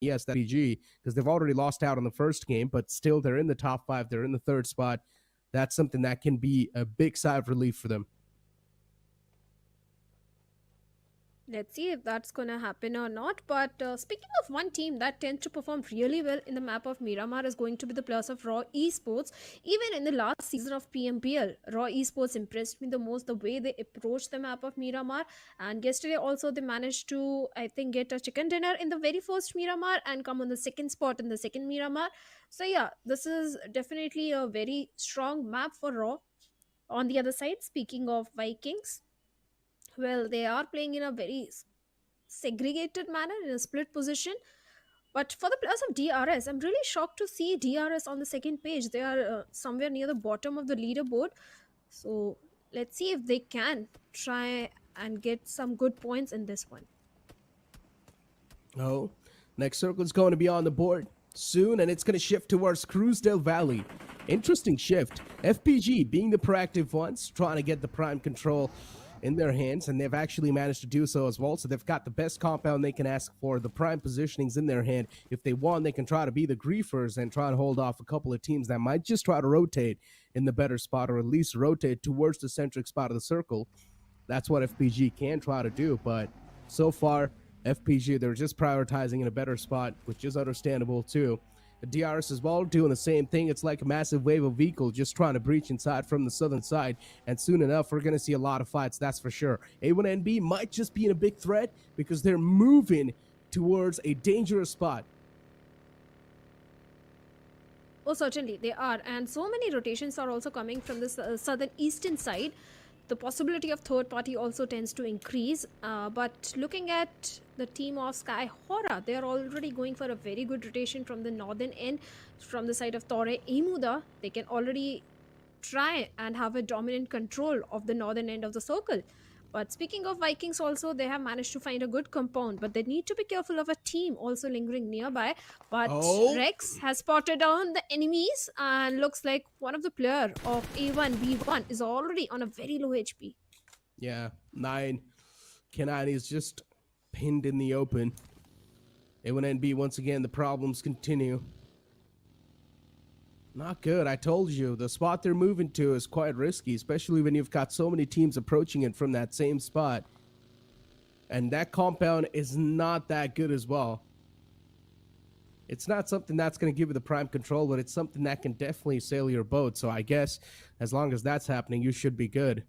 yes, that PG, because they've already lost out on the first game, but still they're in the top 5. They're in the 3rd spot. That's something that can be a big sigh of relief for them. Let's see if that's gonna happen or not. But speaking of one team that tends to perform really well in the map of Miramar is going to be the players of Raw Esports. Even in the last season of PMPL, Raw Esports impressed me the most the way they approached the map of Miramar. And yesterday also they managed to, I think, get a chicken dinner in the very first Miramar and come on the second spot in the second Miramar. So yeah, this is definitely a very strong map for Raw. On the other side, speaking of Vikings, well, they are playing in a very segregated manner in a split position. But for the players of DRS, I'm really shocked to see DRS on the second page. They are somewhere near the bottom of the leaderboard. So let's see if they can try and get some good points in this one. Oh, next circle is going to be on the board soon, and it's going to shift towards Cruisedale Valley. Interesting shift. FPG being the proactive ones, trying to get the prime control in their hands, and they've actually managed to do so as well. So they've got the best compound they can ask for. The prime positionings in their hand. If they want, they can try to be the griefers and try and hold off a couple of teams that might just try to rotate in the better spot, or at least rotate towards the centric spot of the circle. That's what FPG can try to do, but so far, FPG, they're just prioritizing in a better spot, which is understandable too. The DRS as well doing the same thing. It's like a massive wave of vehicle just trying to breach inside from the southern side, and soon enough we're going to see a lot of fights, that's for sure. A1NB might just be in a big threat because they're moving towards a dangerous spot. Oh, certainly they are, and so many rotations are also coming from the southern eastern side. The possibility of third party also tends to increase, but looking at the team of Sky HORAA, they are already going for a very good rotation from the northern end, from the side of Torre Emuda. They can already try and have a dominant control of the northern end of the circle. But speaking of Vikings also, they have managed to find a good compound, but they need to be careful of a team also lingering nearby. But Rex has spotted down the enemies, and looks like one of the player of A1B1 is already on a very low HP. Yeah, 9. K9 is just pinned in the open. A1NB, once again, the problems continue. Not good. I told you, the spot they're moving to is quite risky, especially when you've got so many teams approaching it from that same spot. And that compound is not that good as well. It's not something that's going to give you the prime control, but it's something that can definitely sail your boat. So I guess as long as that's happening, you should be good.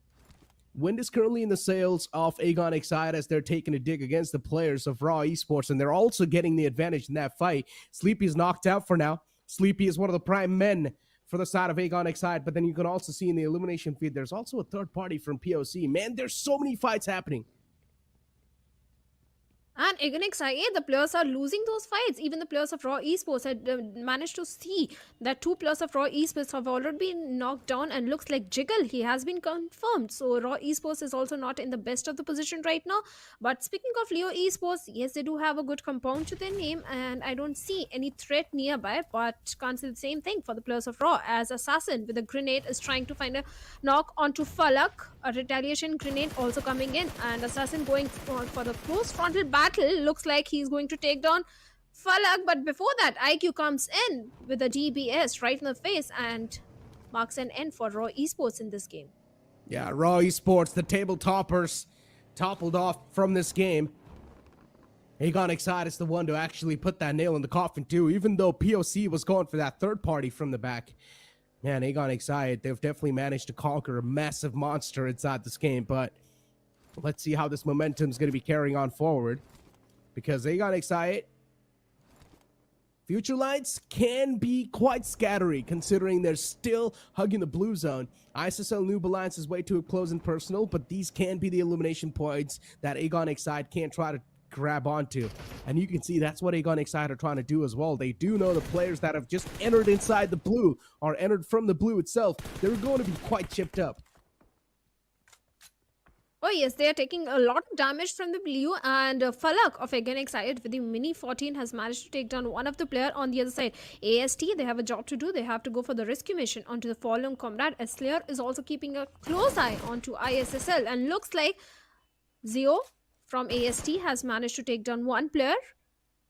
Wind is currently in the sails of AGONXI as they're taking a dig against the players of Raw Esports, and they're also getting the advantage in that fight. Sleepy is knocked out for now. Sleepy is one of the prime men for the side of AGONXI, but then you can also see in the elimination feed, there's also a third party from POC. Man, there's so many fights happening. And against IA, the players are losing those fights. Even the players of Raw Esports had managed to see that 2 players of Raw Esports have already been knocked down, and looks like Jiggle, he has been confirmed. So Raw Esports is also not in the best of the position right now. But speaking of Leo Esports, yes, they do have a good compound to their name, and I don't see any threat nearby, but can't say the same thing for the players of Raw, as Assassin with a grenade is trying to find a knock onto Falak. A retaliation grenade also coming in, and Assassin going for the close frontal battle. Looks like he's going to take down Falak, but before that, IQ comes in with a DBS right in the face and marks an end for Raw Esports in this game. Yeah, Raw Esports, the table toppers, toppled off from this game. AGONXI is the one to actually put that nail in the coffin too, even though POC was going for that third party from the back. Man, AGONXI, they've definitely managed to conquer a massive monster inside this game, but let's see how this momentum is going to be carrying on forward. Because AGONXI, future lights can be quite scattery, considering they're still hugging the blue zone. ISSL Noob Alliance is way too close and personal, but these can be the elimination points that AGONXI can't try to grab onto. And you can see that's what AGONXI are trying to do as well. They do know the players that have just entered inside the blue, or entered from the blue itself, they're going to be quite chipped up. Oh yes, they are taking a lot of damage from the blue, and Falak of AGONXI with the Mini 14 has managed to take down one of the player on the other side. AST, they have a job to do. They have to go for the rescue mission onto the fallen comrade. Slayer is also keeping a close eye onto ISSL, and looks like Zeo from AST has managed to take down one player,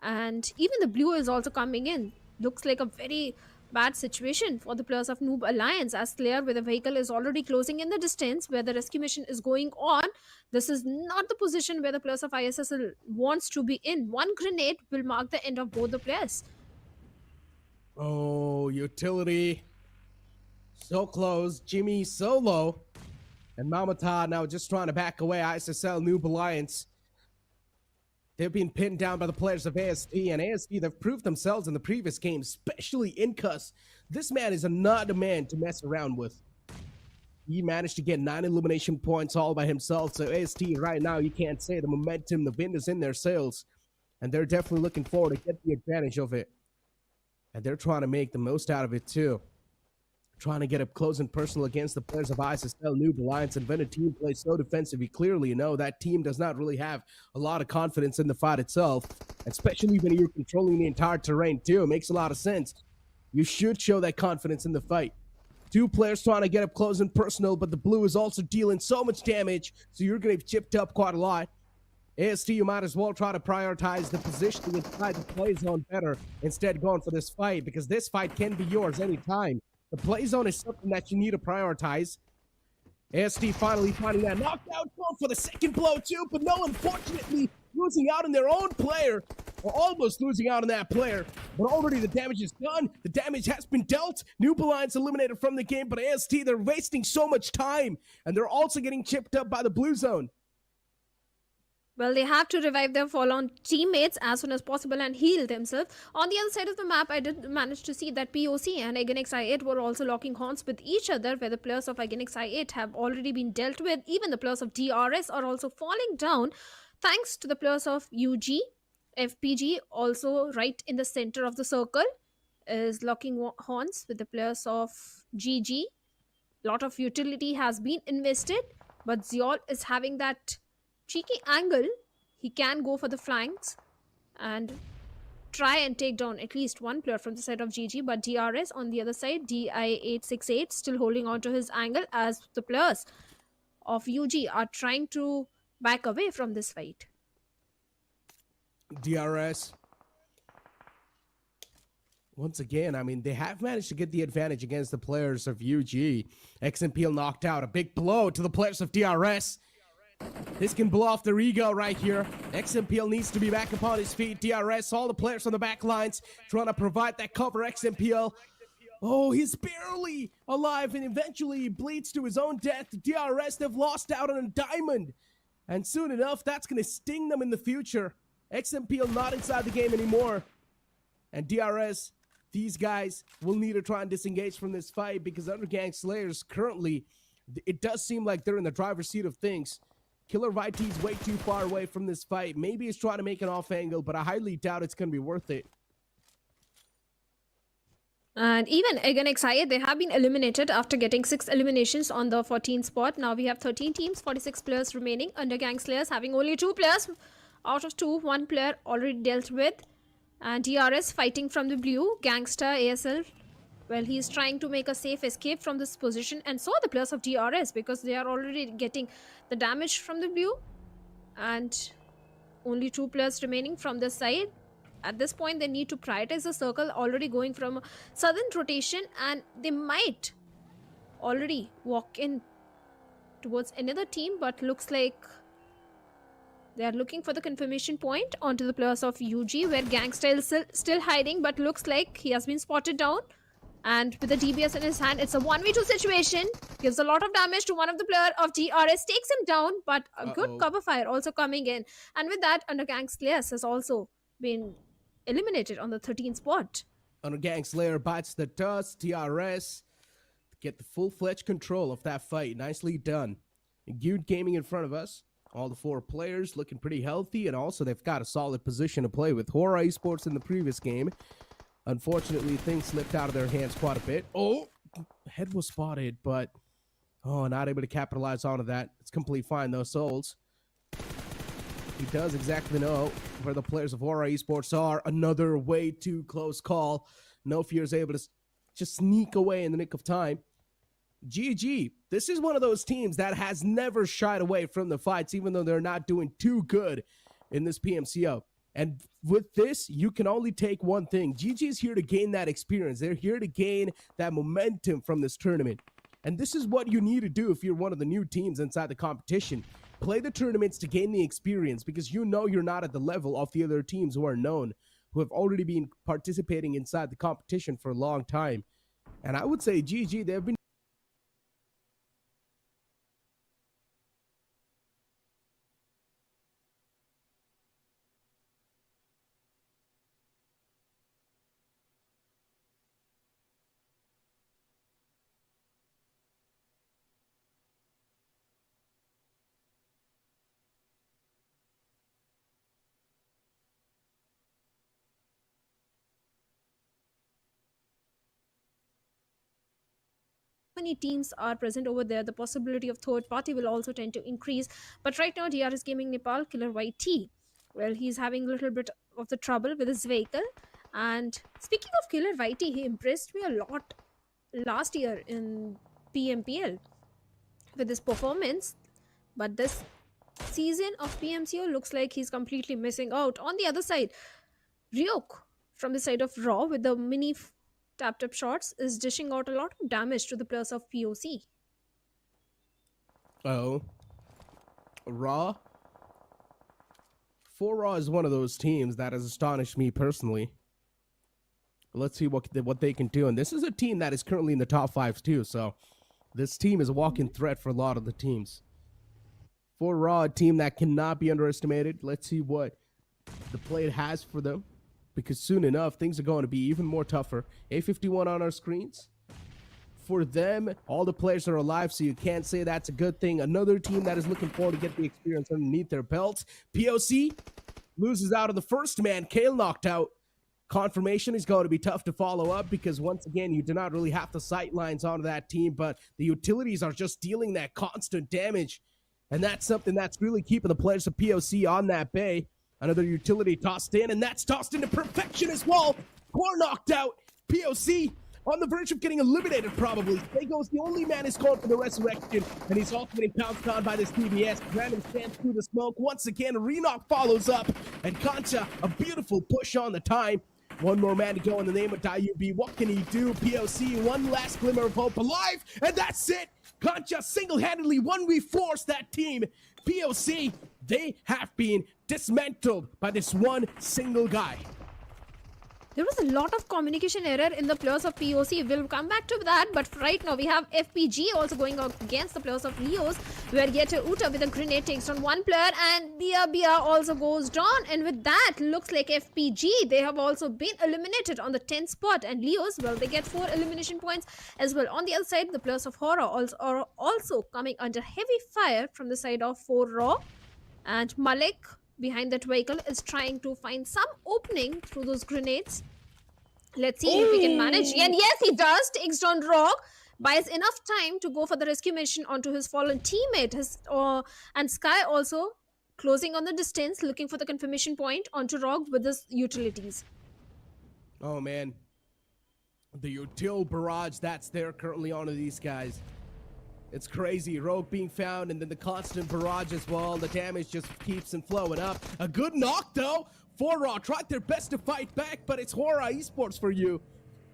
And even the blue is also coming in. Looks like a very bad situation for the players of Noob Alliance, as Slayer with a vehicle is already closing in the distance where the rescue mission is going on. This is not the position where the players of ISSL wants to be in. One grenade will mark the end of both the players. Oh, utility. So close. Jimmy so low. And Mamata now just trying to back away. ISSL Noob Alliance. They've been pinned down by the players of AST, and AST, they've proved themselves in the previous game, especially in Cuss. This man is not a man to mess around with. He managed to get 9 elimination points all by himself, so AST right now, you can't say the momentum, the wind is in their sails, and they're definitely looking forward to get the advantage of it. And they're trying to make the most out of it too. Trying to get up close and personal against the players of ISSL Noob Alliance, and when a team plays so defensive, you clearly know that team does not really have a lot of confidence in the fight itself, especially when you're controlling the entire terrain too. It makes a lot of sense. You should show that confidence in the fight. 2 players trying to get up close and personal, but the blue is also dealing so much damage, so you're going to be chipped up quite a lot. AST, you might as well try to prioritize the positioning inside the play zone better, instead going for this fight, because this fight can be yours anytime. The play zone is something that you need to prioritize. AST finally finding that knockdown, going for the second blow too, but no, unfortunately, losing out on their own player, or almost losing out on that player. But already the damage is done. The damage has been dealt. Noob Alliance eliminated from the game, but AST, they're wasting so much time, and they're also getting chipped up by the blue zone. Well, they have to revive their fallen teammates as soon as possible and heal themselves. On the other side of the map, I did manage to see that POC and ENG were also locking horns with each other, where the players of ENG have already been dealt with. Even the players of DRS are also falling down, thanks to the players of UG. FPG, also right in the center of the circle, is locking horns with the players of GG. Lot of utility has been invested, but Ziol is having that cheeky angle. He can go for the flanks and try and take down at least one player from the side of GG, but DRS on the other side, DI868, still holding on to his angle, as the players of UG are trying to back away from this fight. DRS, once again, I mean, they have managed to get the advantage against the players of UG. XMPL knocked out. A big blow to the players of DRS. This can blow off their ego right here. XMPL needs to be back upon his feet. DRS, all the players on the back lines trying to provide that cover. XMPL, oh, he's barely alive and eventually bleeds to his own death. DRS, they've lost out on a diamond. And soon enough, that's going to sting them in the future. XMPL not inside the game anymore. And DRS, these guys will need to try and disengage from this fight, because Undergang Slayers currently, it does seem like they're in the driver's seat of things. Killer Viti's way too far away from this fight. Maybe he's trying to make an off angle, but I highly doubt it's going to be worth it. And even ENG, they have been eliminated after getting 6 eliminations on the 14th spot. Now we have 13 teams, 46 players remaining. Undergang Slayers having only 2 players out of 2. 1 player already dealt with. And DRS fighting from the blue. Gangster ASL, well, he's trying to make a safe escape from this position. And so are the players of DRS, because they are already getting the damage from the blue. And only 2 players remaining from this side. At this point, they need to prioritize the circle, already going from a southern rotation, and they might already walk in towards another team, but looks like they are looking for the confirmation point onto the players of UG, where Gangster is still hiding, but looks like he has been spotted down. And with the DBS in his hand, it's a 1v2 situation. Gives a lot of damage to one of the players of DRS, takes him down, but a good cover fire also coming in. And with that, Undergang Slayers has also been eliminated on the 13th spot. Undergang Slayer bites the dust. DRS get the full-fledged control of that fight. Nicely done. GEUD Gaming in front of us. All the 4 players looking pretty healthy, and also they've got a solid position to play with. HORAA Esports in the previous game. Unfortunately, things slipped out of their hands quite a bit. Oh, head was spotted, but not able to capitalize onto that. It's completely fine though, Souls. He does exactly know where the players of HORAA Esports are. Another way too close call. No Fear is able to just sneak away in the nick of time. GG, this is one of those teams that has never shied away from the fights, even though they're not doing too good in this PMCO. And with this, you can only take one thing. GG is here to gain that experience. They're here to gain that momentum from this tournament. And this is what you need to do if you're one of the new teams inside the competition. Play the tournaments to gain the experience, because you know you're not at the level of the other teams who are known, who have already been participating inside the competition for a long time. And I would say GG, they've been many teams are present over there, the possibility of third party will also tend to increase. But right now, DRS Gaming Nepal, Killer YT, well, he's having a little bit of the trouble with his vehicle. And speaking of Killer YT, he impressed me a lot last year in PMPL with his performance. But this season of PMCO looks like he's completely missing out. On the other side, Ryuk from the side of Raw with the mini tap shots is dishing out a lot of damage to the players of POC. oh, Raw. 4 Raw is one of those teams that has astonished me personally. Let's see what they can do. And this is a team that is currently in the top 5 too, so this team is a walking threat for a lot of the teams. 4 Raw, a team that cannot be underestimated. Let's see what the plate has for them, because soon enough, things are going to be even more tougher. A51 on our screens. For them, all the players are alive, so you can't say that's a good thing. Another team that is looking forward to get the experience underneath their belts. POC loses out of the first man. Kale knocked out. Confirmation is going to be tough to follow up, because once again, you do not really have the sight lines onto that team, but the utilities are just dealing that constant damage. And that's something that's really keeping the players of POC on that bay. Another utility tossed in, and that's tossed into perfection as well. Core knocked out. POC on the verge of getting eliminated, probably. Sego's the only man who's called for the resurrection, and he's also getting pounced on by this DBS. Random stands through the smoke. Once again, Renok follows up, and Concha, a beautiful push on the time. One more man to go in the name of Dayubi. What can he do? POC, one last glimmer of hope alive, and that's it. Concha single-handedly 1v4s that team. POC, they have been dismantled by this one single guy. There was a lot of communication error in the players of POC. We'll come back to that, but right now we have FPG also going out against the players of Leos, where Yete Uta with a grenade takes on one player, and Bia also goes down. And with that, looks like FPG, they have also been eliminated on the 10th spot, and Leos, well, they get 4 elimination points as well. On the other side, the players of HORAA are also coming under heavy fire from the side of 4 Raw, and Malik behind that vehicle is trying to find some opening through those grenades. Let's see if we can manage. And yes, he does. Takes down Rogue. Buys enough time to go for the rescue mission onto his fallen teammate. And Sky also closing on the distance, looking for the confirmation point onto Rogue with his utilities. Oh, man. The util barrage that's there currently onto these guys. It's crazy. Rogue being found, and then the constant barrage as well. The damage just keeps on flowing up. A good knock, though. 4 Raw tried their best to fight back, but it's HORAA Esports for you.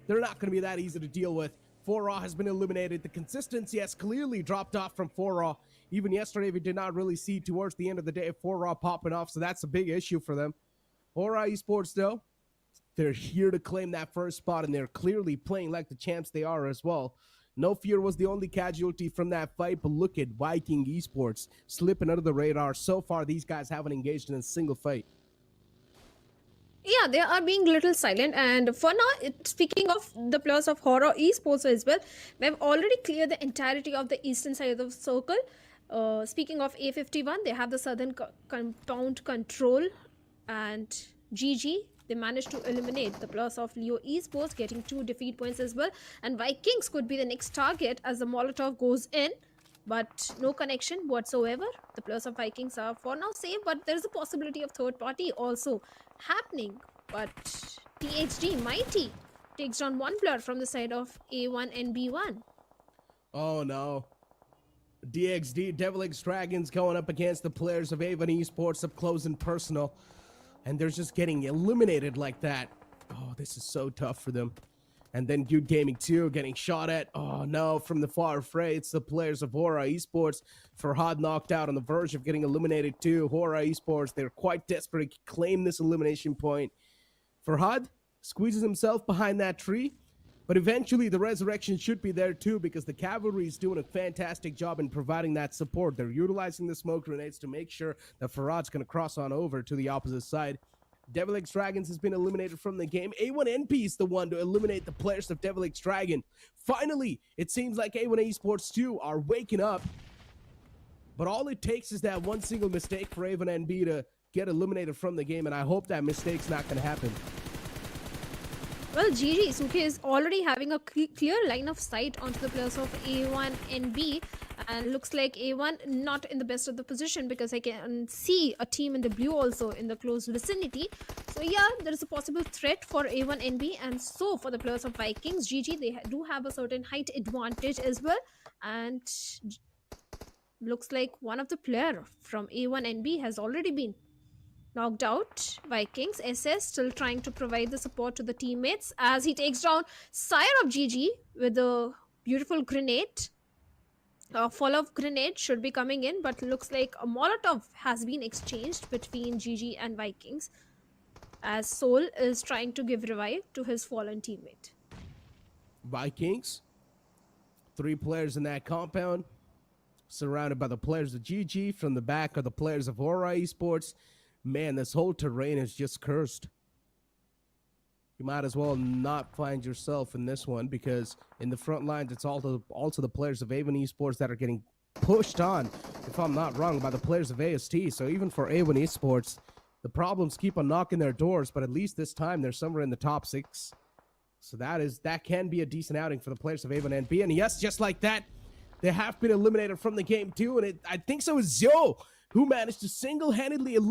They're not going to be that easy to deal with. 4 Raw has been eliminated. The consistency has clearly dropped off from 4 Raw. Even yesterday, we did not really see towards the end of the day 4 Raw popping off, so that's a big issue for them. HORAA Esports, though, they're here to claim that first spot, and they're clearly playing like the champs they are as well. No Fear was the only casualty from that fight, but look at VIKINGxSS Esports slipping under the radar. So far, these guys haven't engaged in a single fight. Yeah, they are being a little silent. And for now, speaking of the players of HORAA Esports as well, they've already cleared the entirety of the eastern side of the circle. Speaking of A51, they have the southern compound control, and GG, they managed to eliminate the players of Leo Esports, getting 2 defeat points as well. And Vikings could be the next target as the Molotov goes in, but no connection whatsoever. The players of Vikings are for now safe, but there's a possibility of third party also happening. But THD Mighty takes down one player from the side of A1 and B1. Oh no. DXD Devil X Dragons going up against the players of Avon Esports up close and personal. and they're just getting eliminated like that. Oh, this is so tough for them. And then GEUD Gaming 2 getting shot at. Oh no, from the far fray, it's the players of HORAA Esports. Farhad knocked out on the verge of getting eliminated too. HORAA Esports, they're quite desperate to claim this elimination point. Farhad squeezes himself behind that tree, but eventually the resurrection should be there too, because the cavalry is doing a fantastic job in providing that support. They're utilizing the smoke grenades to make sure that Farhad's going to cross on over to the opposite side. DevilX Dragons has been eliminated from the game. A1NP is the one to eliminate the players of DevilX Dragon. Finally, it seems like A1 Esports 2 are waking up. But all it takes is that one single mistake for A1NB to get eliminated from the game, and I hope that mistake's not going to happen. Well, GG, Suke is already having a clear line of sight onto the players of A1 and B, and looks like A1 not in the best of the position, because I can see a team in the blue also in the close vicinity. So yeah, there is a possible threat for A1 and B, and so for the players of Vikings, GG, they do have a certain height advantage as well, and looks like one of the player from A1 and B has already been knocked out. VikingxSS still trying to provide the support to the teammates as he takes down Sire of GG with a beautiful grenade. A follow-up grenade should be coming in, but looks like a Molotov has been exchanged between GG and Vikings, as Soul is trying to give revive to his fallen teammate. Vikings, 3 players in that compound, surrounded by the players of GG. From the back are the players of HORAA Esports. Man, this whole terrain is just cursed. You might as well not find yourself in this one, because in the front lines, it's also the players of A1 Esports that are getting pushed on, if I'm not wrong, by the players of AST. So even for A1 Esports, the problems keep on knocking their doors, but at least this time they're somewhere in the top 6. So that can be a decent outing for the players of A1 NB. And yes, just like that, they have been eliminated from the game too. And I think so is Zio, who managed to single-handedly eliminate